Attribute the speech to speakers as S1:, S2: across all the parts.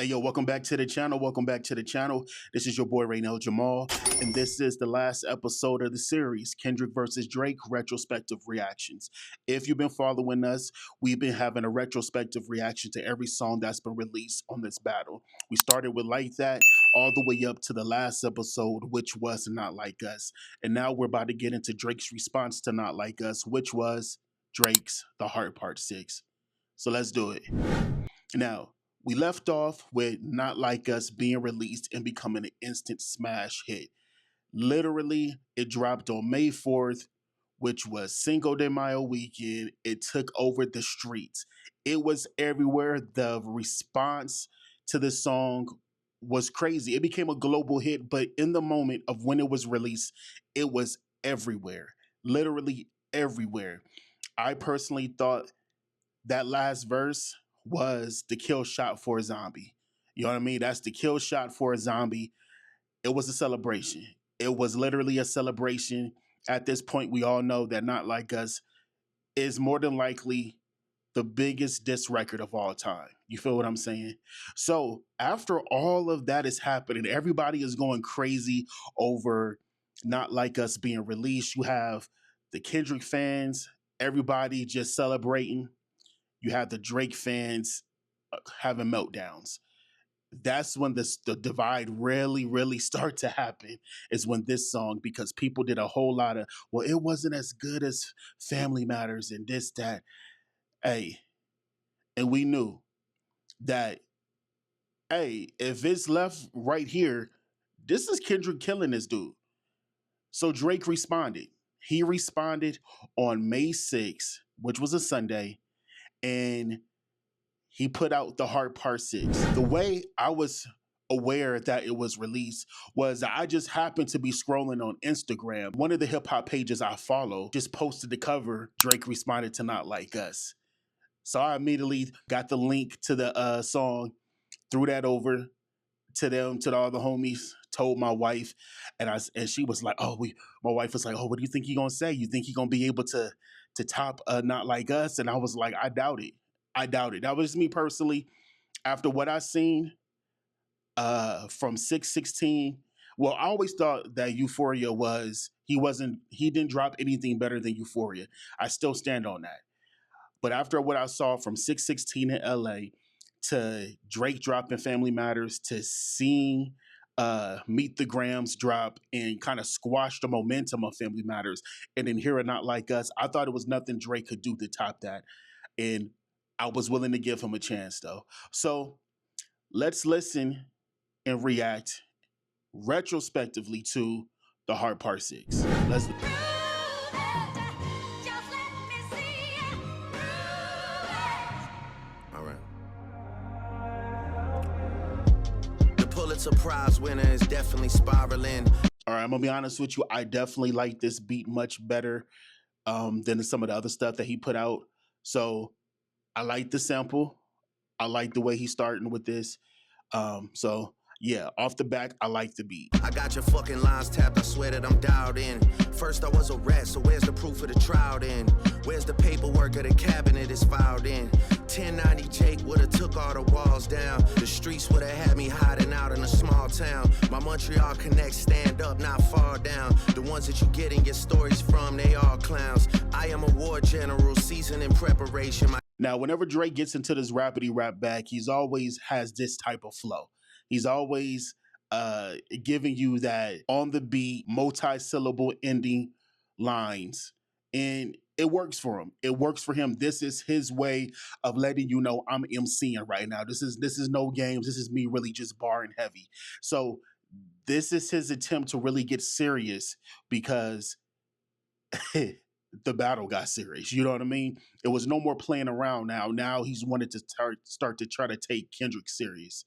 S1: Hey yo, welcome back to the channel. Welcome back to the channel. This is your boy Raynell Jamal, and this is the last episode of the series, Kendrick versus Drake Retrospective Reactions. If you've been following us, we've been having a retrospective reaction to every song that's been released on this battle. We started with Like That all the way up to the last episode, which was Not Like Us. And now we're about to get into Drake's response to Not Like Us, which was Drake's The Heart Part 6. So let's do it. Now, we left off with Not Like Us being released and becoming an instant smash hit. Literally, it dropped on May 4th, which was Cinco de Mayo weekend. It took over the streets. It was everywhere. The response to the song was crazy. It became a global hit, but in the moment of when it was released, it was everywhere. Literally everywhere. I personally thought that last verse was the kill shot for a zombie. You know what I mean? That's the kill shot for a zombie. It was a celebration. It was literally a celebration. At this point, we all know that Not Like Us is more than likely the biggest diss record of all time. You feel what I'm saying? So after all of that is happening, everybody is going crazy over Not Like Us being released. You have the Kendrick fans, everybody just celebrating. You have the Drake fans having meltdowns. That's when the divide really start to happen, is when this song, because people did a whole lot of, well, it wasn't as good as Family Matters and this, that. Hey, and we knew that, hey, if it's left right here, this is Kendrick killing this dude. So Drake responded. He responded on May 6th, which was a Sunday, and he put out The Heart Part 6. The way I was aware that it was released was I just happened to be scrolling on Instagram. One of the hip hop pages I follow just posted the cover. Drake responded to Not Like Us. So I immediately got the link to the song, threw that over to them, to all the homies, told my wife, and she was like, my wife was like, oh, what do you think he gonna say? You think he gonna be able to top Not Like Us? And I was like, I doubt it. I doubt it. That was me personally. After what I seen from 616, well, I always thought that Euphoria he didn't drop anything better than Euphoria. I still stand on that. But after what I saw from 616 in LA to Drake dropping Family Matters to seeing Meet the Grams drop and kind of squash the momentum of Family Matters, and then hear it Not Like Us, I thought it was nothing Drake could do to top that. And I was willing to give him a chance though. So let's listen and react retrospectively to The Heart Part 6. Let's
S2: All right. The Pulitzer Prize winner is definitely spiraling.
S1: All right, I'm gonna be honest with you. I definitely like this beat much better than some of the other stuff that he put out. So I like the sample. I like the way he's starting with this. So yeah, off the back, I like the beat.
S2: I got your fucking lines tapped, I swear that I'm dialed in. First I was a rat, so where's the proof of the trial then? Where's the paperwork of the cabinet is filed in? 1090 Jake would've took all the walls down. The streets would've had me hiding out in a small town. My Montreal connects stand up, not far down. The ones that you getting your stories from, they all clowns. I am a war general, seasoned in preparation.
S1: Now, whenever Drake gets into this rapidy rap back, he's always has this type of flow. He's always giving you that on the beat, multi-syllable ending lines. And it works for him. It works for him. This is his way of letting you know I'm MCing right now. This is no games. This is me really just barring heavy. So this is his attempt to really get serious, because the battle got serious. You know what I mean? It was no more playing around now. Now he's wanted to start to try to take Kendrick serious.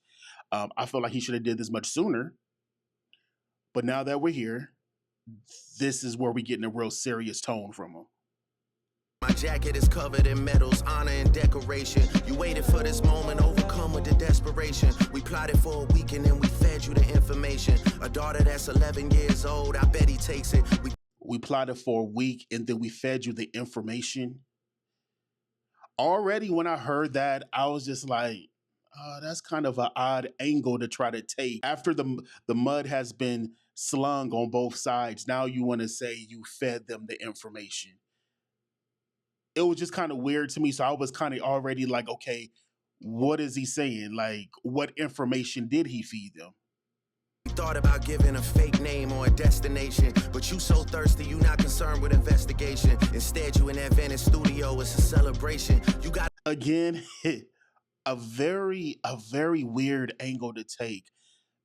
S1: I feel like he should have did this much sooner. But now that we're here, this is where we get in a real serious tone from him.
S2: My jacket is covered in medals, honor and decoration. You waited for this moment, overcome with the desperation. We plotted for a week and then we fed you the information. A daughter that's 11 years old, I bet he takes it.
S1: We plotted for a week and then we fed you the information. Already when I heard that, I was just like, That's kind of an odd angle to try to take. After the mud has been slung on both sides, now you want to say you fed them the information. It was just kind of weird to me. So I was kind of already like, okay, what is he saying? Like, what information did he feed them?
S2: Thought about giving a fake name or a destination, but you so thirsty, you not concerned with investigation. Instead, you in that Venice studio, it's a celebration. You got
S1: Again, a very weird angle to take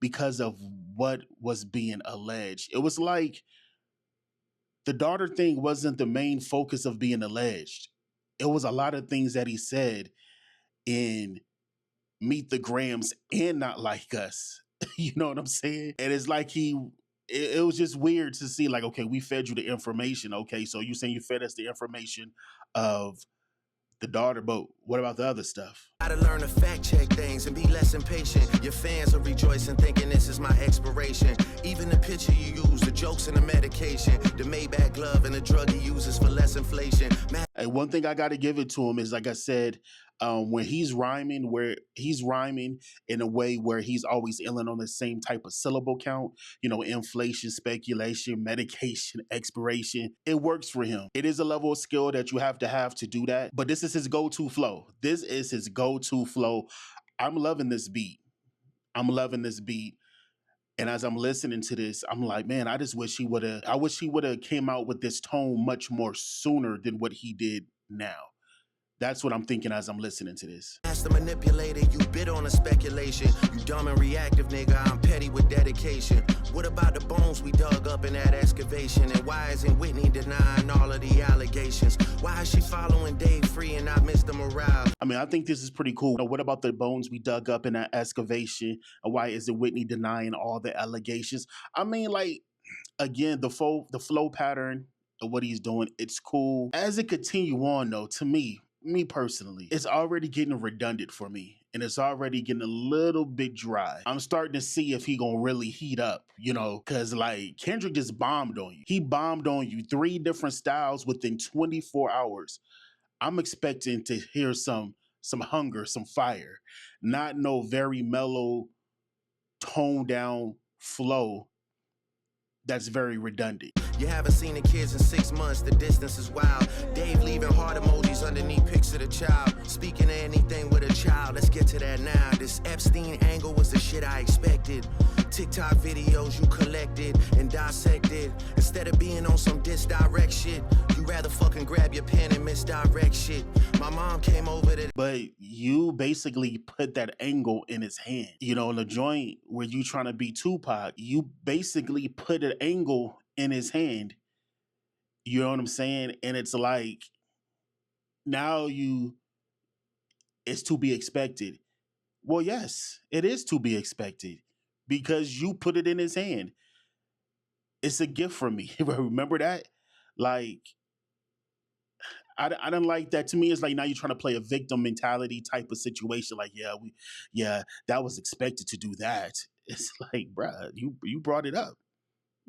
S1: because of what was being alleged. It was like the daughter thing wasn't the main focus of being alleged. It was a lot of things that he said in Meet the Grams and Not Like Us. You know what I'm saying? And it's like it was just weird to see, like, okay, we fed you the information. Okay, so you saying you fed us the information of the daughter, but what about the other stuff?
S2: Gotta learn to fact check things and be less impatient. Your fans are rejoicing, thinking this is my expiration. Even the picture you use, the jokes and the medication, the Maybach glove and the drug he uses for less inflation.
S1: And one thing I got to give it to him is, like I said, when he's rhyming, where he's rhyming in a way where he's always illing on the same type of syllable count, inflation, speculation, medication, expiration, it works for him. It is a level of skill that you have to do that. But this is his go-to flow. This is his go-to flow. I'm loving this beat. I'm loving this beat. And as I'm listening to this, I'm like, man, I wish he would have came out with this tone much more sooner than what he did now. That's what I'm thinking as I'm listening to this.
S2: Master manipulator, you bid on a speculation. You dumb and reactive, nigga, I'm petty with dedication. What about the bones we dug up in that excavation? And why isn't Whitney denying all of the allegations? Why is she following Dave Free and not Mr. Morale?
S1: I mean, I think this is pretty cool. What about the bones we dug up in that excavation? And why isn't Whitney denying all the allegations? I mean, like, again, the flow pattern of what he's doing, it's cool. As it continue on, though, to me personally, it's already getting redundant for me. And it's already getting a little bit dry. I'm starting to see if he gonna really heat up, because like Kendrick just bombed on you. He bombed on you 3 different styles within 24 hours. I'm expecting to hear some hunger, some fire, not no very mellow, toned down flow that's very redundant.
S2: You haven't seen the kids in 6 months, the distance is wild. Dave leaving heart emojis underneath pics of the child. Speaking of anything with a child, let's get to that now. This Epstein angle was the shit I expected. TikTok videos you collected and dissected. Instead of being on some disdirect shit, you rather fucking grab your pen and misdirect shit. My mom came over to...
S1: But you basically put that angle in his hand. In the joint where you trying to be Tupac, you basically put an angle in his hand. You know what I'm saying? And it's like, now it's to be expected. Well, yes, it is to be expected because you put it in his hand. It's a gift from me. Remember that? Like, I don't like that. To me, it's like now you're trying to play a victim mentality type of situation. Like, yeah, that was expected to do that. It's like, bruh, you brought it up.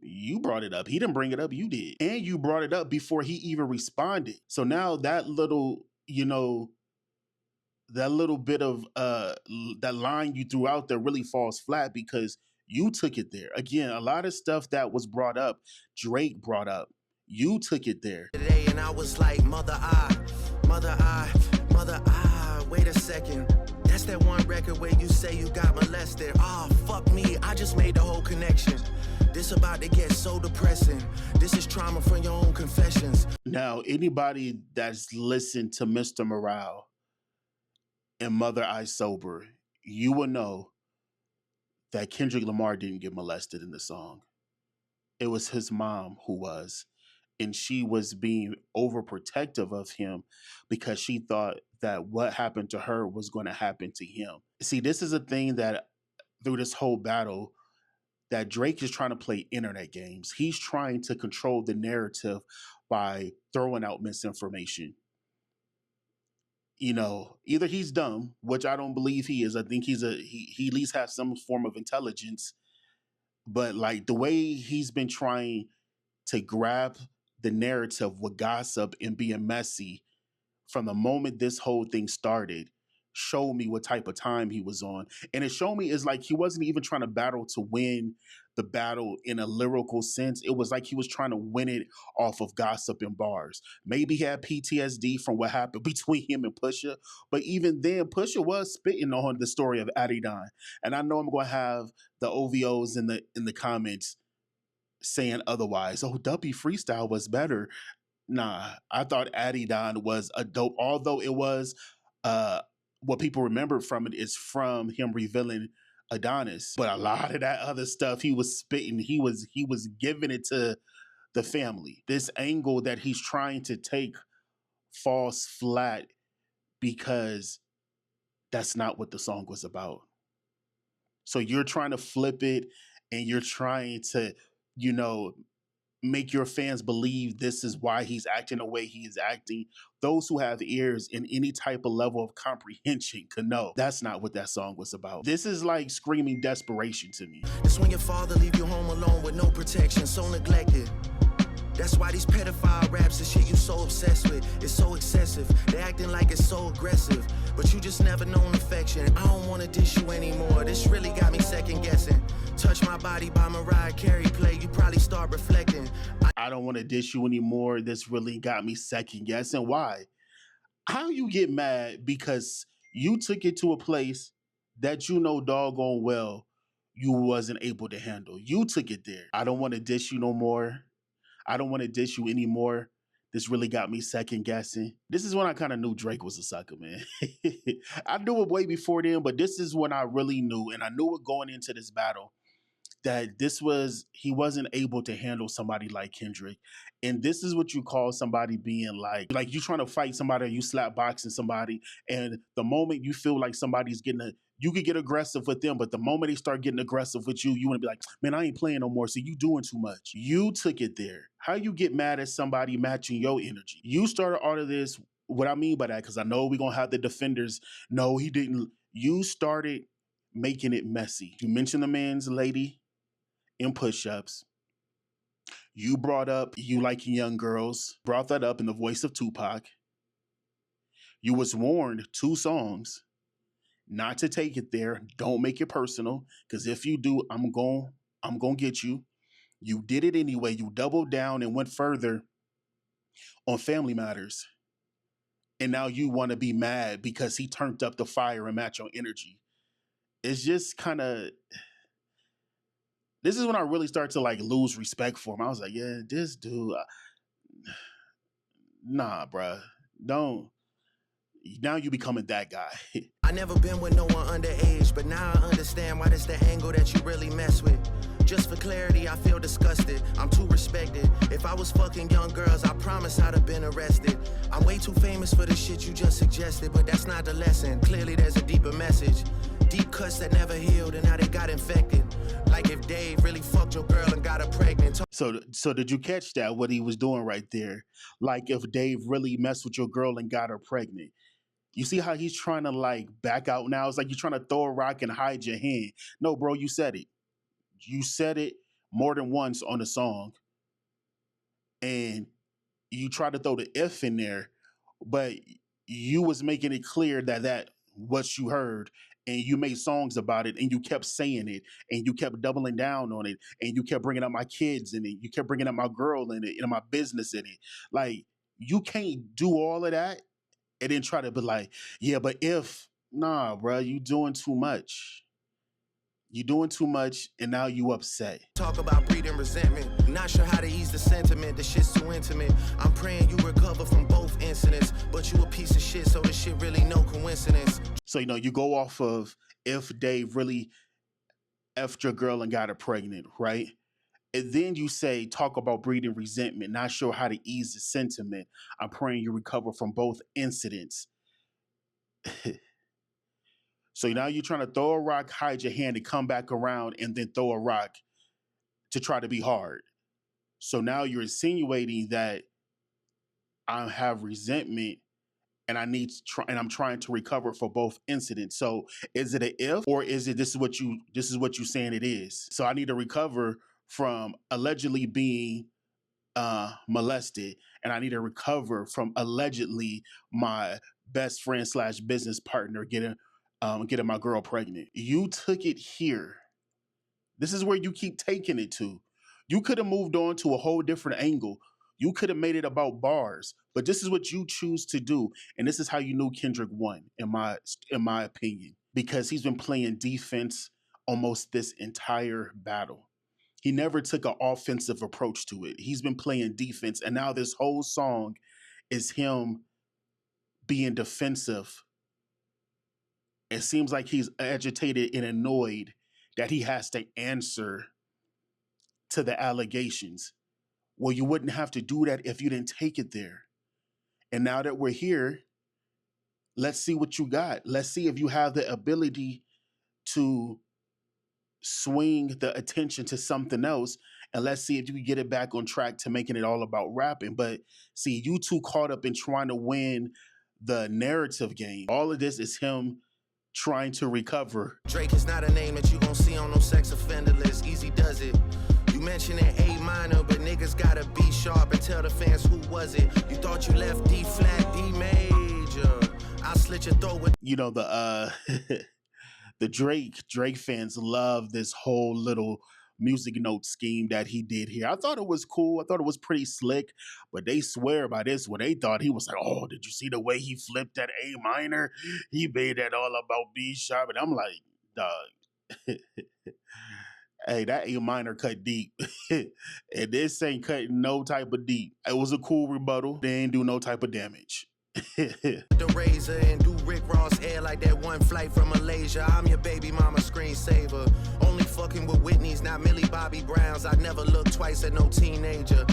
S1: You brought it up. He didn't bring it up. You did. And you brought it up before he even responded. So now that little, that little bit of that line you threw out there really falls flat because you took it there. Again, a lot of stuff that was brought up, Drake brought up. You took it there.
S2: Today, and I was like, mother, wait a second. That's that one record where you say you got molested. Fuck me, I just made the whole connection. This about to get so depressing. This is trauma from your own confessions.
S1: Now, anybody that's listened to Mr. Morale and Mother I Sober, you will know that Kendrick Lamar didn't get molested in the song. It was his mom who was. And she was being overprotective of him because she thought that what happened to her was going to happen to him. See, this is a thing that through this whole battle that Drake is trying to play internet games. He's trying to control the narrative by throwing out misinformation. Either he's dumb, which I don't believe he is. I think he at least has some form of intelligence. But like the way he's been trying to grab the narrative with gossip and being messy from the moment this whole thing started showed me what type of time he was on. And it showed me is like he wasn't even trying to battle to win the battle in a lyrical sense. It was like he was trying to win it off of gossip and bars. Maybe he had PTSD from what happened between him and Pusha, but even then, Pusha was spitting on the story of Adidon. And I know I'm going to have the OVOs in the comments saying otherwise. Oh, Duppy Freestyle was better. Nah, I thought Adidon was a dope, although it was uh what people remembered from it is from him revealing Adonis. But a lot of that other stuff he was spitting, he was giving it to the family. This angle that he's trying to take falls flat because that's not what the song was about. So you're trying to flip it and you're trying to, you know, make your fans believe this is why he's acting the way he is acting. Those who have ears in any type of level of comprehension can know that's not what that song was about. This is like screaming desperation to me.
S2: It's when your father leave you home alone with no protection, so neglected. That's why these pedophile raps and shit you so obsessed with is so excessive. They acting like it's so aggressive, but you just never known affection. I don't wanna dish you anymore. This really got me second guessing. Touch My Body by Mariah Carey play, you probably start reflecting.
S1: I don't want to dish you anymore. This really got me second guessing. Why? How you get mad because you took it to a place that you know doggone well you wasn't able to handle. You took it there. I don't want to dish you no more. I don't want to dish you anymore. This really got me second guessing. This is when I kind of knew Drake was a sucker, man. I knew it way before then, but this is when I really knew, and I knew it going into this battle, that he wasn't able to handle somebody like Kendrick. And this is what you call somebody being like you trying to fight somebody or you slap boxing somebody. And the moment you feel like somebody's you could get aggressive with them, but the moment they start getting aggressive with you, you want to be like, man, I ain't playing no more. So you doing too much. You took it there. How you get mad at somebody matching your energy? You started all of this. What I mean by that, because I know we're going to have the defenders. No, he didn't. You started making it messy. You mentioned the man's lady in push-ups. You brought up you liking young girls, brought that up in the voice of Tupac. You was warned 2 songs not to take it there. Don't make it personal, because if you do, I'm going to get you. You did it anyway. You doubled down and went further on Family Matters. And now you want to be mad because he turned up the fire and match your energy. It's just kind of, this is when I really start to like lose respect for him. I was like, yeah, this dude, nah, bruh, don't. Now you becoming that guy.
S2: I never been with no one underage, but now I understand why that's the angle that you really mess with. Just for clarity, I feel disgusted. I'm too respected. If I was fucking young girls, I promise I'd have been arrested. I'm way too famous for the shit you just suggested, but that's not the lesson. Clearly there's a deeper message. Deep cuts that never healed and now they got infected. Like if Dave really fucked your girl and got her pregnant.
S1: So did you catch that, what he was doing right there? Like if Dave really messed with your girl and got her pregnant. You see how he's trying to like back out now? It's like you're trying to throw a rock and hide your hand. No, bro, you said it. You said it more than once on the song. And you try to throw the if in there, but you was making it clear that what you heard, and you made songs about it, and you kept saying it, and you kept doubling down on it, and you kept bringing up my kids in it, you kept bringing up my girl in it, and my business in it. Like, you can't do all of that and then try to be like, yeah, but if, nah, bro, you doing too much. You doing too much, and now you upset.
S2: Talk about breeding resentment. Not sure how to ease the sentiment. The shit's too intimate. I'm praying you recover from both incidents, but you a piece of shit, so this shit really no coincidence.
S1: So, you go off of if Dave really effed your girl and got her pregnant, right? And then you say, talk about breeding resentment, not sure how to ease the sentiment. I'm praying you recover from both incidents. So now you're trying to throw a rock, hide your hand, and come back around and then throw a rock to try to be hard. So now you're insinuating that I have resentment and I need to try, and I'm trying to recover for both incidents. So is it an if, or is it this is what you saying it is? So I need to recover from allegedly being molested, and I need to recover from allegedly my best friend slash business partner getting my girl pregnant. You took it here. This is where you keep taking it to. You could have moved on to a whole different angle. You could have made it about bars, but this is what you choose to do, and this is how you knew Kendrick won, in my opinion, because he's been playing defense almost this entire battle. He never took an offensive approach to it. He's been playing defense, and now this whole song is him being defensive. It seems like he's agitated and annoyed that he has to answer to the allegations. Well, you wouldn't have to do that if you didn't take it there. And now that we're here, let's see what you got. Let's see if you have the ability to swing the attention to something else. And let's see if you can get it back on track to making it all about rapping. But see, you too caught up in trying to win the narrative game. All of this is him trying to recover.
S2: Drake is not a name that you gon' see on no sex offender list. Easy does it. You mentioned an A minor, but niggas gotta be sharp and tell the fans who was it. You thought you left D flat, D major. I'll slit your throat with.
S1: You know, the the Drake fans love this whole little music note scheme that he did here. I thought it was cool. I thought it was pretty slick, but they swear by this when they thought he was like, oh, did you see the way he flipped that A minor? He made that all about B sharp. And I'm like, dog. Hey, that A minor cut deep. And this ain't cutting no type of deep. It was a cool rebuttal. They ain't do no type of damage.
S2: The razor and do Rick Ross hair like that one flight from Malaysia. I'm your baby mama screensaver. Only fucking with Whitney's, not Millie Bobby Browns. I never look twice at no teenager.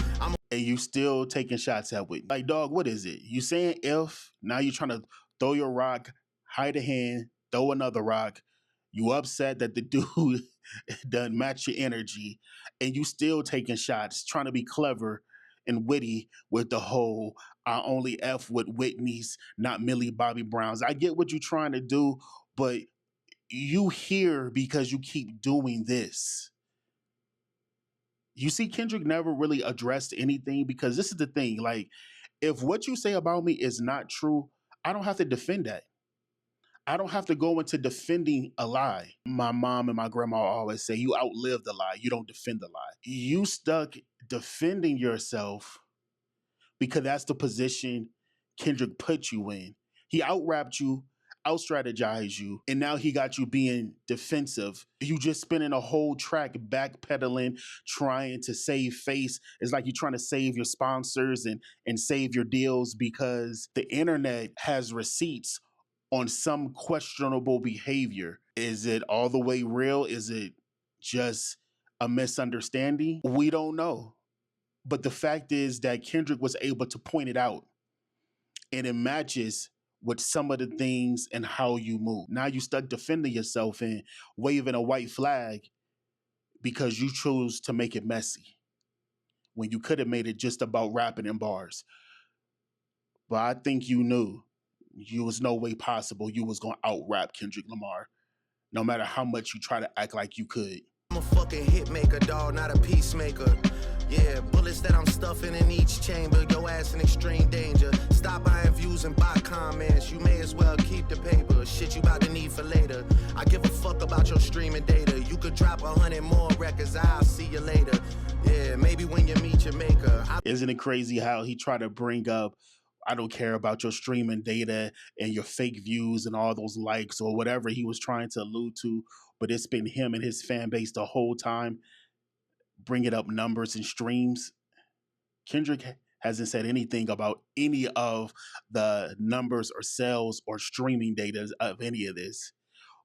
S1: And you still taking shots at Whitney. Like, dog, what is it? You saying if, now you're trying to throw your rock, hide a hand, throw another rock. You upset that the dude doesn't match your energy, and you still taking shots, trying to be clever and witty with the whole I only F with Whitney's, not Millie Bobby Brown's. I get what you're trying to do, but you here because you keep doing this. You see, Kendrick never really addressed anything, because this is the thing. Like, if what you say about me is not true, I don't have to defend that. I don't have to go into defending a lie. My mom and my grandma always say, you outlive the lie. You don't defend the lie. You stuck defending yourself because that's the position Kendrick put you in. He out-rapped you, out-strategized you, and now he got you being defensive. You just spending a whole track backpedaling, trying to save face. It's like you're trying to save your sponsors and save your deals because the internet has receipts on some questionable behavior. Is it all the way real? Is it just a misunderstanding? We don't know. But the fact is that Kendrick was able to point it out, and it matches with some of the things and how you move. Now you stuck defending yourself and waving a white flag because you chose to make it messy when you could have made it just about rapping in bars. But I think you knew you was no way possible you was gonna out-rap Kendrick Lamar, no matter how much you try to act like you could.
S2: I'm a fucking hit maker, dog, not a peacemaker. Yeah, bullets that I'm stuffing in each chamber. Your ass in extreme danger. Stop buying views and buy comments. You may as well keep the paper. Shit you about to need for later. I give a fuck about your streaming data. You could drop 100 more records. I'll see you later. Yeah, maybe when you meet your maker.
S1: Isn't it crazy how he tried to bring up, I don't care about your streaming data and your fake views and all those likes or whatever he was trying to allude to, but it's been him and his fan base the whole time bringing up numbers and streams. Kendrick hasn't said anything about any of the numbers or sales or streaming data of any of this.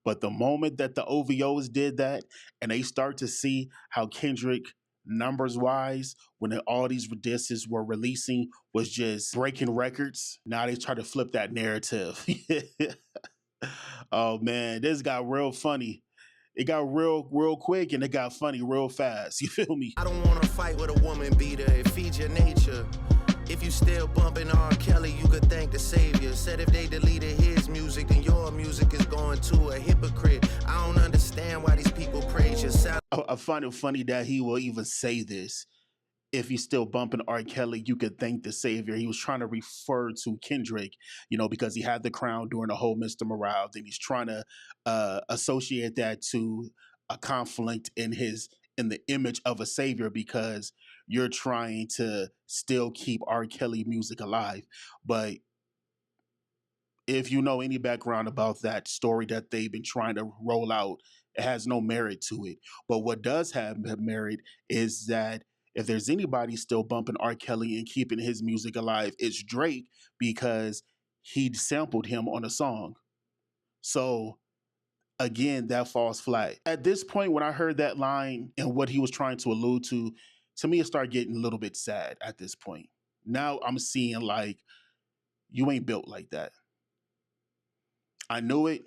S1: But the moment that the OVOs did that and they start to see how Kendrick, numbers wise, when all these discs were releasing, was just breaking records, now they try to flip that narrative. Oh man, this got real funny. It got real quick and it got funny real fast. You feel me?
S2: I don't want to fight with a woman beater. It feeds your nature. If you still bumping R. Kelly, you could thank the savior. Said if they deleted his music, then your music is going to a hypocrite. I don't understand why these people praise your sound.
S1: I find it funny that he will even say this. if he's still bumping R. Kelly, you could thank the Savior. He was trying to refer to Kendrick, because he had the crown during the whole Mr. Morale. Then he's trying to associate that to a conflict in the image of a savior because you're trying to still keep R. Kelly music alive. But if you know any background about that story that they've been trying to roll out, it has no merit to it. But what does have merit is that if there's anybody still bumping R. Kelly and keeping his music alive, it's Drake because he sampled him on a song. So again, that falls flat. At this point, when I heard that line and what he was trying to allude to me, it started getting a little bit sad at this point. Now I'm seeing like, you ain't built like that. I knew it.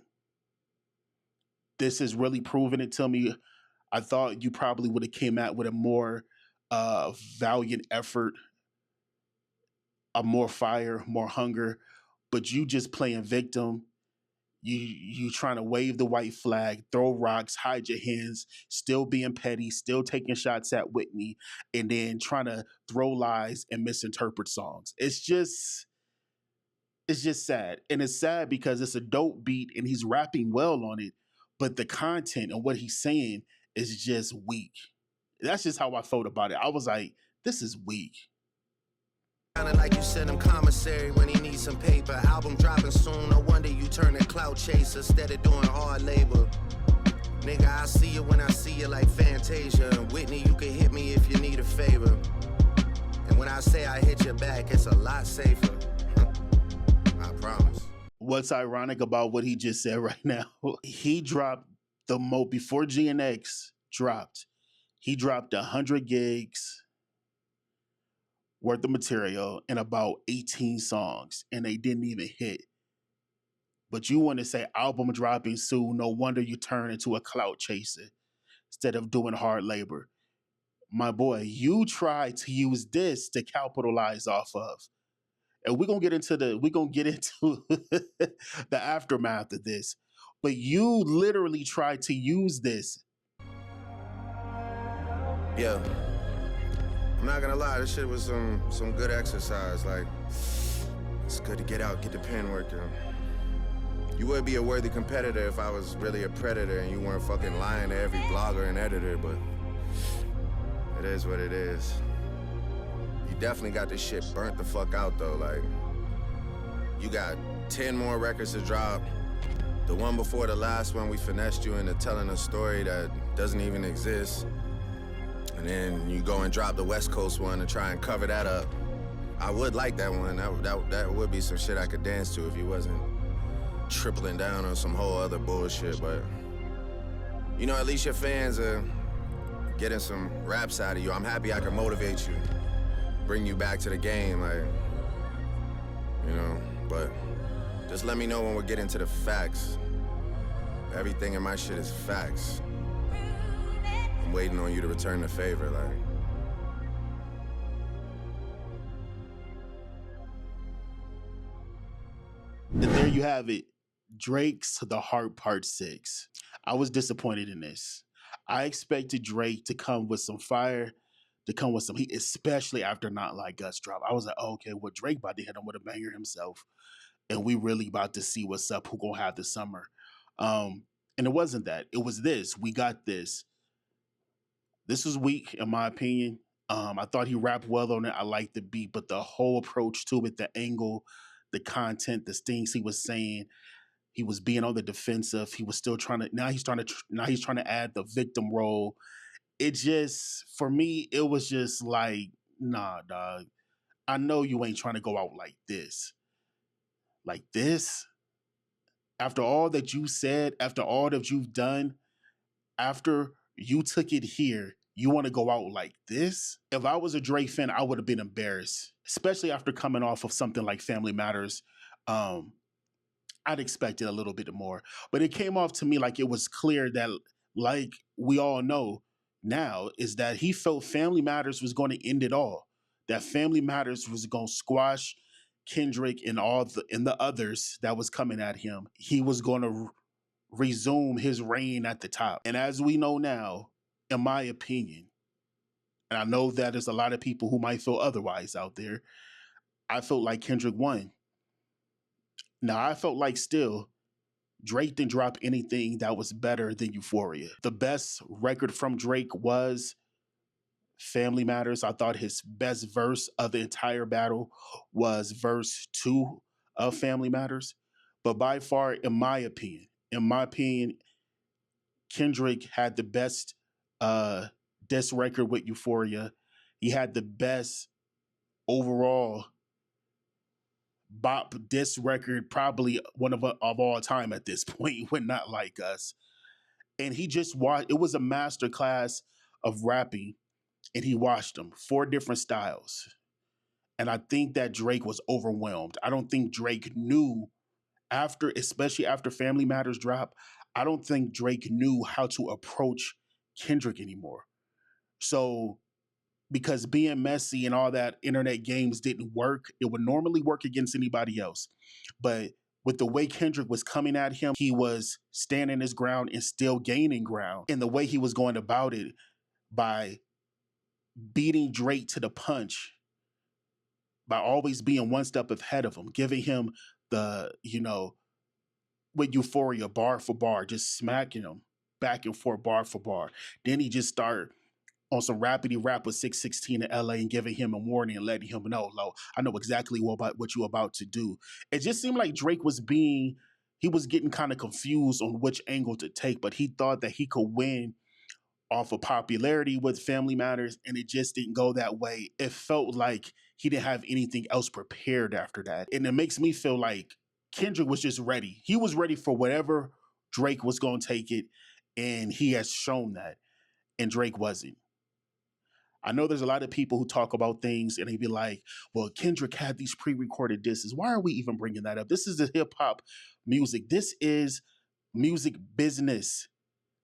S1: This has really proven it to me. I thought you probably would have came out with a more valiant effort, a more fire, more hunger, but you just playing victim. You trying to wave the white flag, throw rocks, hide your hands, still being petty, still taking shots at Whitney, and then trying to throw lies and misinterpret songs. It's just sad. And it's sad because it's a dope beat and he's rapping well on it, but the content and what he's saying is just weak. That's just how I felt about it. I was like, this is weak.
S2: Kinda like you send him commissary when he needs some paper. Album dropping soon, no wonder you turn a clout chaser instead of doing hard labor. Nigga, I see you when I see you like Fantasia. And Whitney, you can hit me if you need a favor. And when I say I hit your back, it's a lot safer. I promise.
S1: What's ironic about what he just said right now, he dropped before GNX dropped, he dropped 100 gigs worth of material and about 18 songs, and they didn't even hit. But you want to say album dropping soon, no wonder you turn into a clout chaser instead of doing hard labor. My boy, you try to use this to capitalize off of. And we're gonna get into the aftermath of this. But you literally tried to use this.
S2: Yeah. I'm not gonna lie, this shit was some good exercise. Like, it's good to get out, get the pen working. You would be a worthy competitor if I was really a predator and you weren't fucking lying to every blogger and editor, but it is what it is. You definitely got this shit burnt the fuck out though. Like, you got 10 more records to drop. The one before the last one, we finessed you into telling a story that doesn't even exist. And then you go and drop the West Coast one and try and cover that up. I would like that one. That would be some shit I could dance to if you wasn't tripling down on some whole other bullshit. But, at least your fans are getting some raps out of you. I'm happy I can motivate you, bring you back to the game, but just let me know when we're getting to the facts. Everything in my shit is facts. I'm waiting on you to return the favor,
S1: And there you have it. Drake's The Heart Part 6. I was disappointed in this. I expected Drake to come with some fire, to come with some heat, especially after Not Like Us drop. I was like, oh, okay, well, Drake about to hit him with a banger himself. And we really about to see what's up, who gonna have the summer. And it wasn't that. It was this. We got this. This was weak, in my opinion. I thought he rapped well on it. I liked the beat, but the whole approach to it, the angle, the content, the things he was saying, he was being on the defensive. He was still trying to. Now he's trying to add the victim role. It just, for me, it was just like, nah, dog. I know you ain't trying to go out like this. Like this. After all that you said, after all that you've done, after you took it here, you want to go out like this? If I was a Drake fan, I would have been embarrassed, especially after coming off of something like Family Matters. I'd expected a little bit more, but it came off to me like it was clear that, like we all know now, is that he felt Family Matters was going to end it all. That Family Matters was going to squash Kendrick and the others that was coming at him. He was going to resume his reign at the top. And as we know now, in my opinion, And I know that there's a lot of people who might feel otherwise out there. I felt like Kendrick won. Now, I felt like still Drake didn't drop anything that was better than Euphoria. The best record from Drake was Family Matters. I thought his best verse of the entire battle was verse 2 of Family Matters. But by far, in my opinion, Kendrick had the best uh disc record with Euphoria. He had the best overall bop disc record, probably one of all time at this point, when Not Like Us. And he just watched, it was a master class of rapping, and he watched them, four different styles. And I think that Drake was overwhelmed. I don't think Drake knew after, especially after Family Matters drop, I don't think Drake knew how to approach Kendrick anymore. So because being messy and all that internet games didn't work, it would normally work against anybody else. But with the way Kendrick was coming at him, he was standing his ground and still gaining ground. And the way he was going about it by beating Drake to the punch, by always being one step ahead of him, giving him the, with Euphoria, bar for bar, just smacking him back and forth, bar for bar. Then he just started on some rapidy rap with 616 in LA and giving him a warning and letting him know, "Lo, I know exactly what you're about to do." It just seemed like Drake he was getting kind of confused on which angle to take, but he thought that he could win off of popularity with Family Matters, and it just didn't go that way. It felt like he didn't have anything else prepared after that. And it makes me feel like Kendrick was just ready. He was ready for whatever Drake was going to take it, and he has shown that, and Drake wasn't. I know there's a lot of people who talk about things and they be like, well, Kendrick had these pre recorded disses. Why are we even bringing that up? This is the hip hop music. This is music business.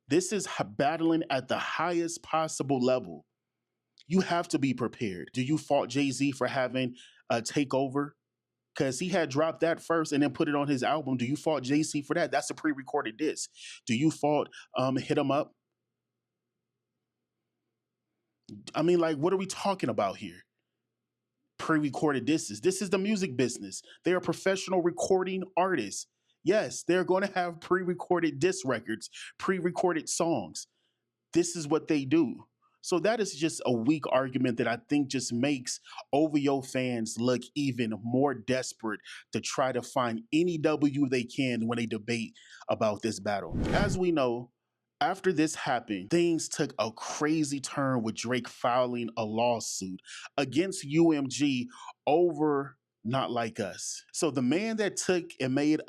S1: This is battling at the highest possible level. You have to be prepared. Do you fault Jay-Z for having a takeover? Because he had dropped that first and then put it on his album. Do you fault Jay-Z for that? That's a pre-recorded disc. Do you fault Hit 'Em Up? I mean, like, what are we talking about here? Pre-recorded discs. This is the music business. They are professional recording artists. Yes, they're going to have pre-recorded disc records, pre-recorded songs. This is what they do. So that is just a weak argument that I think just makes OVO fans look even more desperate to try to find any W they can when they debate about this battle. As we know, after this happened, things took a crazy turn with Drake filing a lawsuit against UMG over Not Like Us. So the man that took and made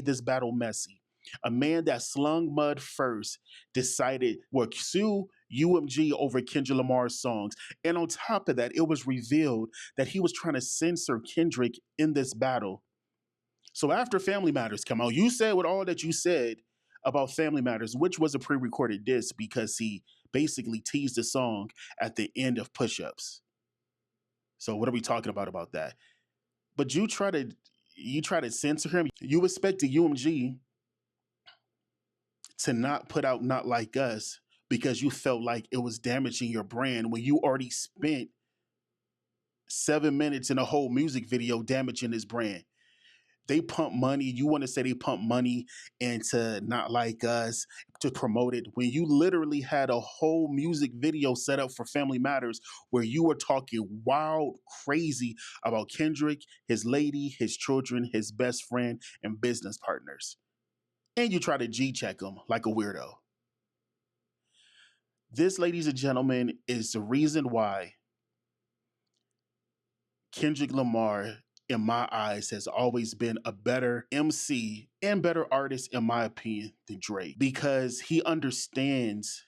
S1: this battle messy, a man that slung mud first, decided will sue UMG over Kendrick Lamar's songs. And on top of that, it was revealed that he was trying to censor Kendrick in this battle. So after Family Matters come out, you said with all that you said about Family Matters, which was a pre-recorded disc because he basically teased the song at the end of Push Ups. So what are we talking about that? But you try to censor him. You expected UMG to not put out Not Like Us because you felt like it was damaging your brand when you already spent 7 minutes in a whole music video damaging his brand. They pump money. You want to say they pump money into Not Like Us to promote it when you literally had a whole music video set up for Family Matters where you were talking wild, crazy about Kendrick, his lady, his children, his best friend, and business partners. And you try to G check him like a weirdo. This, ladies and gentlemen, is the reason why Kendrick Lamar, in my eyes, has always been a better MC and better artist, in my opinion, than Drake because he understands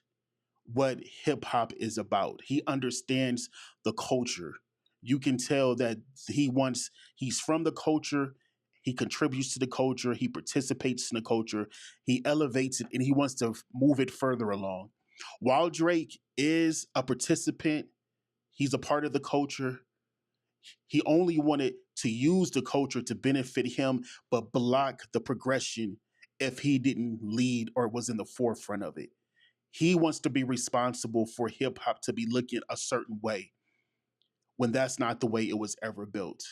S1: what hip hop is about. He understands the culture. You can tell that he's from the culture. He contributes to the culture. He participates in the culture. He elevates it and he wants to move it further along. While Drake is a participant, he's a part of the culture. He only wanted to use the culture to benefit him, but block the progression if he didn't lead or was in the forefront of it. He wants to be responsible for hip hop to be looking a certain way when that's not the way it was ever built.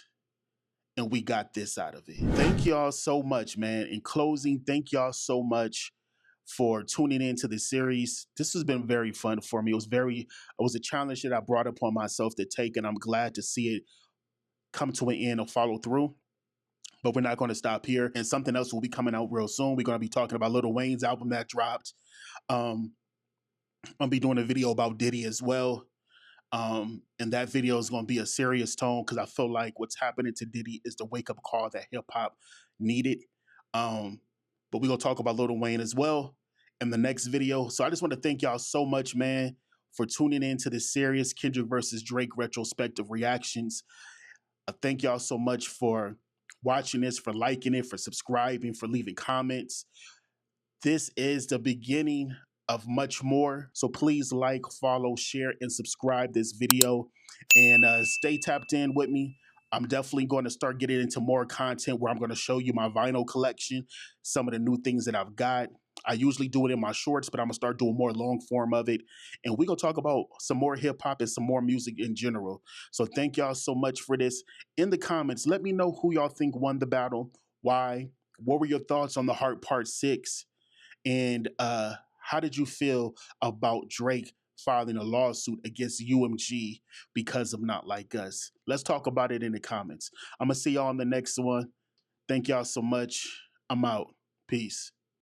S1: And we got this out of it. Thank y'all so much, man. In closing, thank y'all so much for tuning into the series. This has been very fun for me. It was a challenge that I brought upon myself to take, and I'm glad to see it come to an end or follow through. But we're not going to stop here. And something else will be coming out real soon. We're going to be talking about Lil Wayne's album that dropped. Um, I'll be doing a video about Diddy as well. And that video is going to be a serious tone because I feel like what's happening to Diddy is the wake up call that hip hop needed. But we're going to talk about Lil Wayne as well in the next video. So I just want to thank y'all so much, man, for tuning in to this series, Kendrick versus Drake retrospective reactions. I thank y'all so much for watching this, for liking it, for subscribing, for leaving comments. This is the beginning of much more. So please like, follow, share, and subscribe this video. And stay tapped in with me. I'm definitely going to start getting into more content where I'm going to show you my vinyl collection, some of the new things that I've got. I usually do it in my shorts, but I'm going to start doing more long form of it. And we're going to talk about some more hip hop and some more music in general. So thank y'all so much for this. In the comments, let me know who y'all think won the battle, why, what were your thoughts on the Heart Part 6? And how did you feel about Drake filing a lawsuit against UMG because of Not Like Us? Let's talk about it in the comments. I'm going to see y'all on the next one. Thank y'all so much. I'm out. Peace.